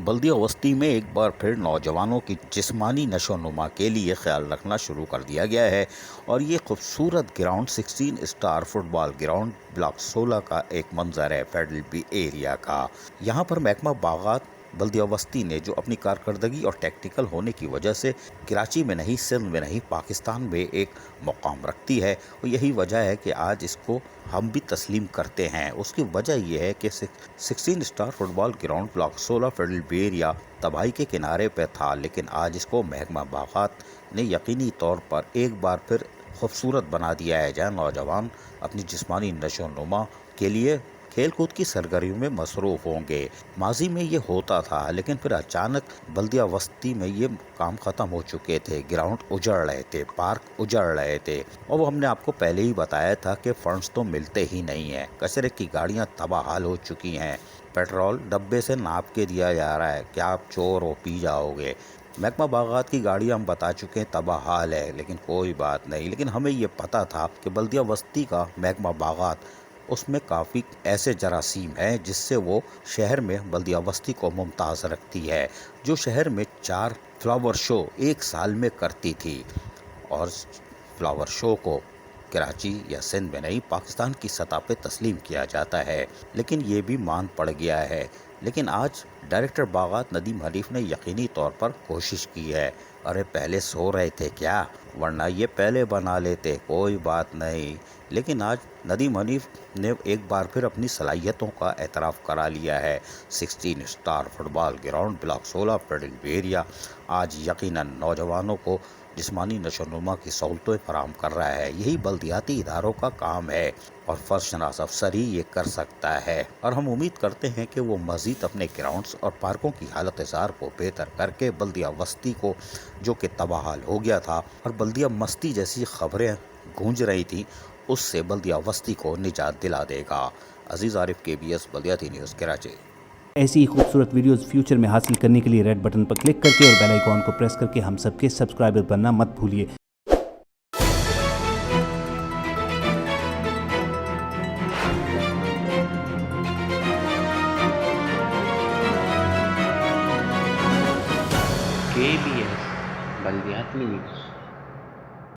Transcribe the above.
बल्दिया वस्ती में एक बार फिर नौजवानों की जिस्मानी नशोनुमा के लिए ख्याल रखना शुरू कर दिया गया है और ये खूबसूरत ground 16 star football ground block 16 का एक मंजर है फेडरल बी एरिया का। यहाँ पर महकमा बागात बल्दिया वस्ती ने जो अपनी कारकर्दगी और टेक्निकल होने की वजह से कराची में नहीं, सिंध में नहीं, पाकिस्तान में एक मुकाम रखती है और यही वजह है कि आज इसको हम भी तस्लीम करते हैं। उसकी वजह यह है कि 16 star football ground block 16 federal B area तबाही के किनारे पर था, लेकिन आज इसको महकमा बागात ने यकीनी तौर पर एक बार फिर खूबसूरत बना दिया है, जहाँ नौजवान अपनी जिस्मानी नशोनुमा के लिए खेल कूद की सरगर्मियों में मसरूफ होंगे। माजी में ये होता था, लेकिन फिर अचानक बल्दिया वस्ती में ये काम ख़त्म हो चुके थे। ग्राउंड उजड़ रहे थे, पार्क उजड़ रहे थे और वो हमने आपको पहले ही बताया था कि फंड्स तो मिलते ही नहीं हैं। कचरे की गाड़ियाँ तबाहाल हो चुकी हैं। पेट्रोल डब्बे से नाप के दिया जा रहा है, क्या आप चोर हो पी जाओगे। महकमा बागात की गाड़ी हम बता चुके हैं तबाहाल है, लेकिन कोई बात नहीं। लेकिन हमें ये पता था कि बल्दिया वस्ती का महकमा बागात उसमें काफ़ी ऐसे जरासीम हैं जिससे वो शहर में बल्दिया वस्ती को मुमताज़ रखती है। जो शहर में 4 फ्लावर शो एक साल में करती थी और फ्लावर शो को कराची या सिंध में नहीं, पाकिस्तान की सतह पे तस्लीम किया जाता है, लेकिन ये भी मान पड़ गया है। लेकिन आज डायरेक्टर बागात नदीम हनीफ ने यकीनी तौर पर कोशिश की है। अरे पहले सो रहे थे क्या, वरना ये पहले बना लेते, कोई बात नहीं। लेकिन आज नदीम हनीफ ने एक बार फिर अपनी सलाहियतों का एतराफ़ करा लिया है। 16 star football ground block 16 federal B area आज यकीनन नौजवानों को जिस्मानी नशोनुमा की सहूलतें फराहम कर रहा है। यही बल्दियाती इदारों का काम है और फर्शनास अफसर ही ये कर सकता है और हम उम्मीद करते हैं कि वो मज़ीद अपने ग्राउंड्स और पार्कों की हालत ज़ार को बेहतर करके बल्दिया वस्ती को, जो कि तबाहाल हो गया था और बल्दिया मस्ती जैसी खबरें गूंज रही थी, उससे बल्दिया वस्ती को निजात दिला देगा। अजीज़ आरिफ, KBS बल्दियाती न्यूज़, कराची। ऐसी ही खूबसूरत वीडियोस फ्यूचर में हासिल करने के लिए रेड बटन पर क्लिक करके और बेल आइकॉन को प्रेस करके हम सबके सब्सक्राइबर बनना मत भूलिए। KBS बल्दियाती न्यूज़।